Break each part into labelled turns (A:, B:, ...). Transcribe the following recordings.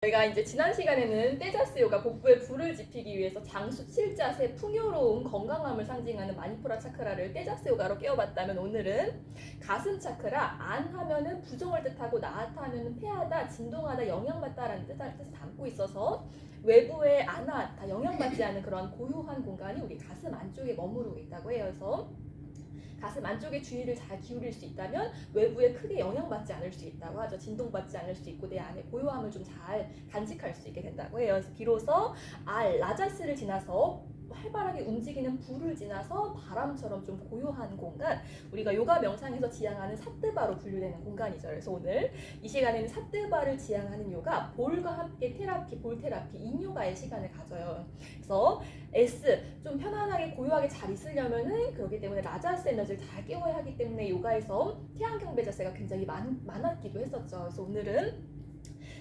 A: 저희가 이제 지난 시간에는 떼자스요가 복부에 불을 지피기 위해서 장수 칠자세 풍요로운 건강함을 상징하는 마니푸라 차크라를 떼자스요가로 깨워봤다면, 오늘은 가슴 차크라, 안 하면은 부정을 뜻하고 나하다 하면은 폐하다, 진동하다, 영향받다라는 뜻을 담고 있어서 외부에 안하다, 영향받지 않은 그런 고요한 공간이 우리 가슴 안쪽에 머무르고 있다고 해요. 그래서 가슴 안쪽에 주의를 잘 기울일 수 있다면 외부에 크게 영향받지 않을 수 있다고 하죠. 진동받지 않을 수 있고 내 안에 고요함을 좀 잘 간직할 수 있게 된다고 해요. 그래서 비로소 라자스를 지나서 활발하게 움직이는 불을 지나서 바람처럼 좀 고요한 공간, 우리가 요가 명상에서 지향하는 사뜨바로 분류되는 공간이죠. 그래서 오늘 이 시간에는 사뜨바를 지향하는 요가, 볼과 함께 테라피, 볼 테라피, 인요가의 시간을 가져요. 그래서 S, 좀 편안하게 고요하게 잘 있으려면은, 그렇기 때문에 라자스 에너지를 잘 깨워야 하기 때문에 요가에서 태양경배 자세가 굉장히 많았기도 했었죠. 그래서 오늘은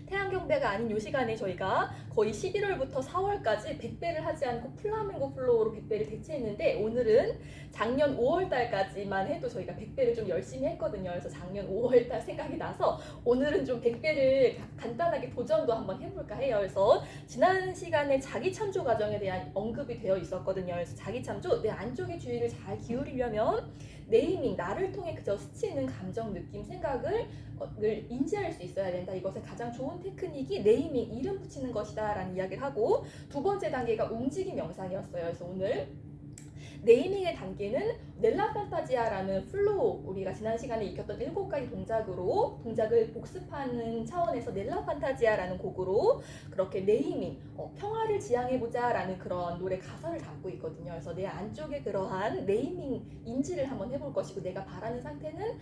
A: 태양경배가 아닌 요 시간에 저희가 거의 11월부터 4월까지 100배를 하지 않고 플라멩고 플로어로 100배를 대체했는데, 오늘은 작년 5월달까지만 해도 저희가 100배를 좀 열심히 했거든요. 그래서 작년 5월달 생각이 나서 오늘은 좀 100배를 간단하게 도전도 한번 해볼까 해요. 그래서 지난 시간에 자기 참조 과정에 대한 언급이 되어 있었거든요. 그래서 자기 참조, 내 안쪽에 주의를 잘 기울이려면 네이밍, 나를 통해 그저 스치는 감정, 느낌, 생각을 인지할 수 있어야 된다. 이것의 가장 좋은 테크닉이 네이밍, 이름 붙이는 것이다 라는 이야기를 하고, 두 번째 단계가 움직임 명상이었어요. 그래서 오늘 네이밍의 단계는 넬라 판타지아라는 플로우, 우리가 지난 시간에 익혔던 7가지 동작을 복습하는 차원에서 넬라 판타지아라는 곡으로 그렇게 네이밍, 평화를 지향해보자 라는 그런 노래 가사를 담고 있거든요. 그래서 내 안쪽에 그러한 네이밍 인지를 한번 해볼 것이고, 내가 바라는 상태는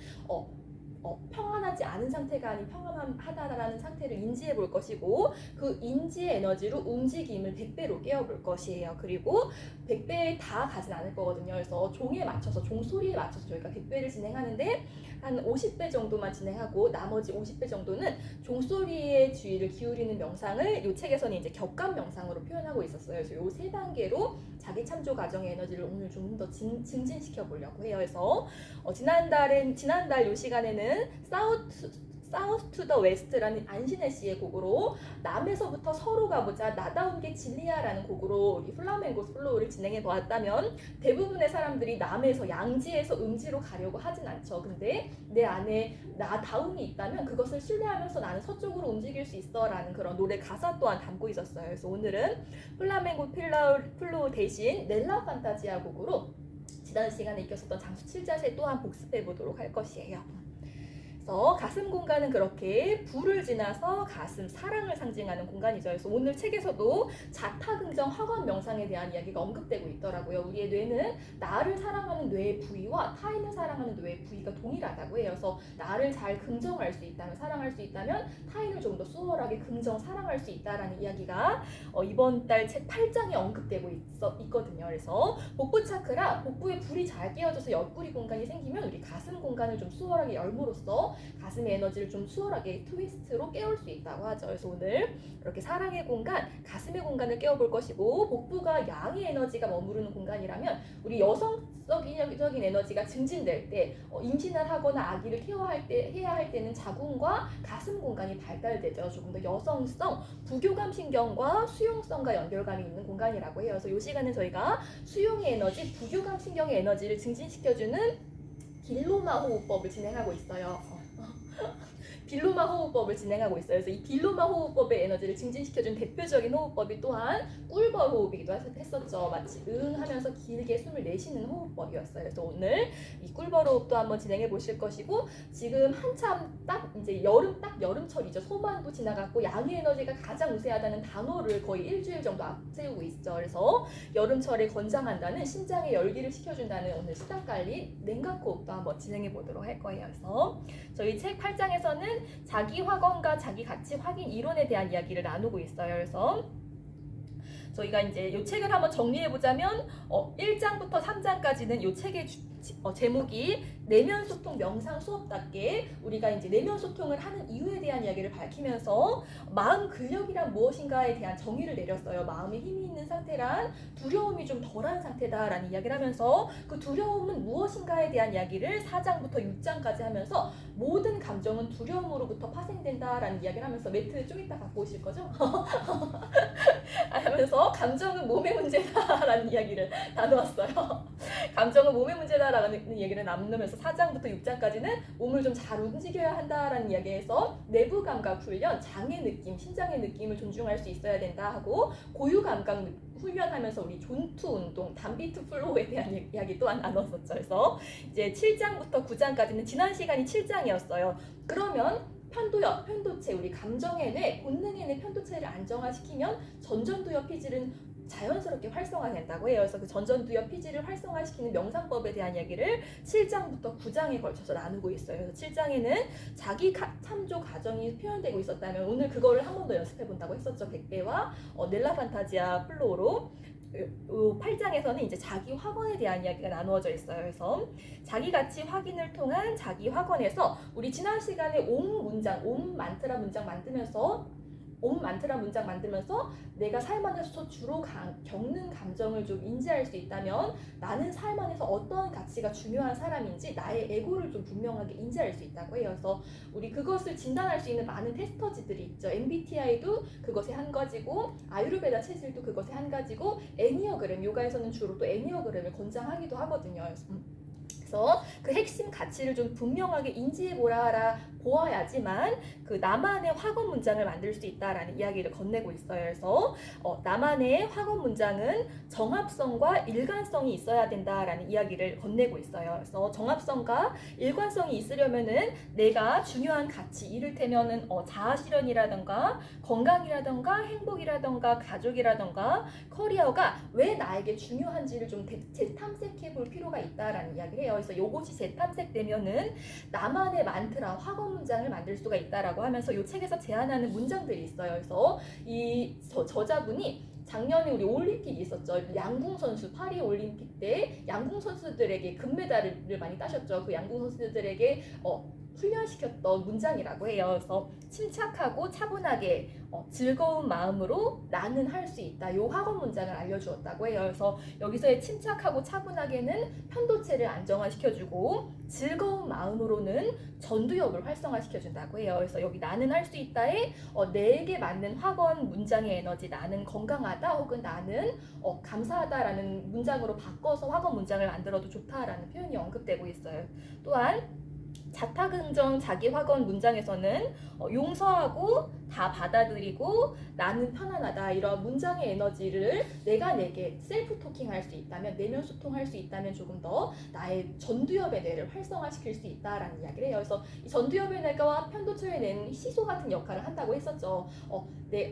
A: 평안하지 않은 상태가 아닌 평안하다라는 상태를 인지해 볼 것이고, 그 인지의 에너지로 움직임을 100배로 깨워볼 것이에요. 그리고 100배 다 가진 않을 거거든요. 그래서 종에 맞춰서, 종소리에 맞춰서 저희가 100배를 진행하는데, 한 50배 정도만 진행하고 나머지 50배 정도는 종소리에 주의를 기울이는 명상을 이 책에서는 이제 격감 명상으로 표현하고 있었어요. 그래서 이 세 단계로 자기 참조 과정의 에너지를 오늘 좀 더 증진시켜 보려고 해요. 그래서 지난달 이 시간에는 사우스 투 더 웨스트라는 안신혜 씨의 곡으로 남에서부터 서로 가보자, 나다운 게 진리야라는 곡으로 우리 플라멩고 플로우를 진행해 보았다면, 대부분의 사람들이 남에서, 양지에서 음지로 가려고 하진 않죠. 근데 내 안에 나다움이 있다면 그것을 신뢰하면서 나는 서쪽으로 움직일 수 있어 라는 그런 노래 가사 또한 담고 있었어요. 그래서 오늘은 플라멩고 플로우 대신 넬라 판타지아 곡으로 지난 시간에 익혔었던 장수 7자세 또한 복습해 보도록 할 것이에요. 그래서 가슴 공간은 그렇게 불을 지나서 가슴, 사랑을 상징하는 공간이죠. 그래서 오늘 책에서도 자타긍정 화관 명상에 대한 이야기가 언급되고 있더라고요. 우리의 뇌는 나를 사랑하는 뇌의 부위와 타인을 사랑하는 뇌의 부위가 동일하다고 해요. 그래서 나를 잘 긍정할 수 있다면, 사랑할 수 있다면 타인을 좀 더 수월하게 긍정, 사랑할 수 있다라는 이야기가 이번 달 책 8장에 언급되고 있거든요. 그래서 복부 차크라, 복부에 불이 잘 깨어져서 옆구리 공간이 생기면 우리 가슴 공간을 좀 수월하게 열므로써 가슴의 에너지를 좀 수월하게 트위스트로 깨울 수 있다고 하죠. 그래서 오늘 이렇게 사랑의 공간, 가슴의 공간을 깨워볼 것이고, 복부가 양의 에너지가 머무르는 공간이라면 우리 여성적인 에너지가 증진될 때, 임신을 하거나 아기를 해야 할 때는 자궁과 가슴 공간이 발달되죠. 조금 더 여성성, 부교감 신경과 수용성과 연결감이 있는 공간이라고 해요. 그래서 이 시간은 저희가 수용의 에너지, 부교감 신경의 에너지를 증진시켜주는 빌로마 호흡법을 진행하고 있어요. 빌로마 호흡법을 진행하고 있어요. 그래서 이 빌로마 호흡법의 에너지를 증진시켜준 대표적인 호흡법이 또한 꿀벌 호흡이기도 했었죠. 마치 응 하면서 길게 숨을 내쉬는 호흡법이었어요. 그래서 오늘 이 꿀벌 호흡도 한번 진행해 보실 것이고, 지금 한참 이제 여름철이죠. 소만도 지나갔고 양의 에너지가 가장 우세하다는 단어를 거의 일주일 정도 앞세우고 있죠. 그래서 여름철에 권장한다는, 심장의 열기를 식혀준다는 오늘 시작관리 냉각 호흡도 한번 진행해 보도록 할 거예요. 그래서 저희 책 8장에서는 자기 확언과 자기 가치 확인 이론에 대한 이야기를 나누고 있어요. 그래서 저희가 이제 이 책을 한번 정리해 보자면 1장부터 3장까지는 이 책의 제목이 내면 소통 명상 수업답게 우리가 이제 내면 소통을 하는 이유에 대한 이야기를 밝히면서 마음 근력이란 무엇인가에 대한 정의를 내렸어요. 마음에 힘이 있는 상태란 두려움이 좀 덜한 상태다라는 이야기를 하면서 그 두려움은 무엇인가에 대한 이야기를 4장부터 6장까지 하면서 모든 감정은 두려움으로부터 파생된다라는 이야기를 하면서 매트 좀 이따 갖고 오실 거죠? 하면서 감정은 몸의 문제다라는 이야기를 나누었어요. 감정은 몸의 문제다라는 얘기를 나누면서 4장부터 6장까지는 몸을 좀 잘 움직여야 한다라는 이야기에서 내부 감각 훈련, 장의 느낌, 심장의 느낌을 존중할 수 있어야 된다 하고 고유 감각 훈련하면서 우리 존투 운동, 단비트 플로우에 대한 이야기 또한 나눴었죠. 그래서 이제 7장부터 9장까지는 지난 시간이 7장이었어요. 그러면 편도체, 우리 감정의 뇌, 본능의 뇌 편도체를 안정화시키면 전전두엽 피질은 자연스럽게 활성화된다고 해요. 그래서 그 전전두엽 피질을 활성화시키는 명상법에 대한 이야기를 7장부터 9장에 걸쳐서 나누고 있어요. 그래서 7장에는 자기 참조 과정이 표현되고 있었다면 오늘 그거를 한 번 더 연습해 본다고 했었죠. 백배와 넬라 판타지아 플로우로. 8장에서는 이제 자기 확언에 대한 이야기가 나누어져 있어요. 그래서 자기 가치 확인을 통한 자기 확언에서 우리 지난 시간에 옴 만트라 문장 만들면서 내가 삶 안에서 주로 겪는 감정을 좀 인지할 수 있다면 나는 삶 안에서 어떤 가치가 중요한 사람인지 나의 에고를 좀 분명하게 인지할 수 있다고 해요. 그래서 우리 그것을 진단할 수 있는 많은 테스터지들이 있죠. MBTI도 그것의 한 가지고 아유르베다 체질도 그것의 한 가지고 애니어그램, 요가에서는 주로 또 애니어그램을 권장하기도 하거든요. 그래서 그 핵심 가치를 좀 분명하게 인지해 보아야지만 그 나만의 확언 문장을 만들 수 있다라는 이야기를 건네고 있어요. 그래서 나만의 확언 문장은 정합성과 일관성이 있어야 된다라는 이야기를 건네고 있어요. 그래서 정합성과 일관성이 있으려면은 내가 중요한 가치, 이를테면은 자아 실현이라던가 건강이라던가 행복이라던가 가족이라던가 커리어가 왜 나에게 중요한지를 좀 재탐색해 볼 필요가 있다라는 이야기를 해요. 그래서 이것이 재탐색되면은 나만의 만트라, 확언 문장을 만들 수가 있다라고 하면서 이 책에서 제안하는 문장들이 있어요. 그래서 이 저자분이 작년에 우리 올림픽이 있었죠. 양궁 선수 파리 올림픽 때 양궁 선수들에게 금메달을 많이 따셨죠. 그 양궁 선수들에게 훈련시켰던 문장이라고 해요. 그래서 침착하고 차분하게 즐거운 마음으로 나는 할 수 있다. 요 학원 문장을 알려주었다고 해요. 그래서 여기서의 침착하고 차분하게는 편도체를 안정화시켜주고 즐거운 마음으로는 전두엽을 활성화시켜준다고 해요. 그래서 여기 나는 할 수 있다에 내게 맞는 학원 문장의 에너지, 나는 건강하다 혹은 나는 감사하다라는 문장으로 바꿔서 학원 문장을 만들어도 좋다라는 표현이 언급되고 있어요. 또한 자타긍정 자기확언 문장에서는 용서하고 다 받아들이고 나는 편안하다 이런 문장의 에너지를 내가 내게 셀프 토킹할 수 있다면 내면 소통할 수 있다면 조금 더 나의 전두엽의 뇌를 활성화시킬 수 있다라는 이야기를 해요. 그래서 이 전두엽의 뇌가 편도체의 뇌는 시소 같은 역할을 한다고 했었죠.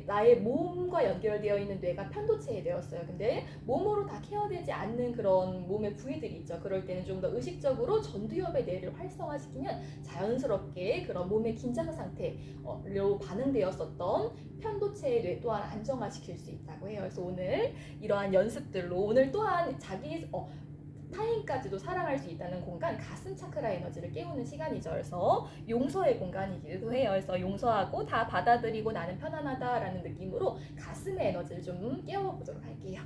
A: 나의 몸과 연결되어 있는 뇌가 편도체에 뇌였어요. 근데 몸으로 다 케어되지 않는 그런 몸의 부위들이 있죠. 그럴 때는 좀 더 의식적으로 전두엽의 뇌를 활성화시키면 자연스럽게 그런 몸의 긴장 상태로 반응되었었던 편도체의 뇌 또한 안정화시킬 수 있다고 해요. 그래서 오늘 이러한 연습들로 오늘 또한 자기 타인까지도 사랑할 수 있다는 공간, 가슴 차크라 에너지를 깨우는 시간이죠. 그래서 용서의 공간이기도 해요. 그래서 용서하고 다 받아들이고 나는 편안하다라는 느낌으로 가슴의 에너지를 좀 깨워보도록 할게요.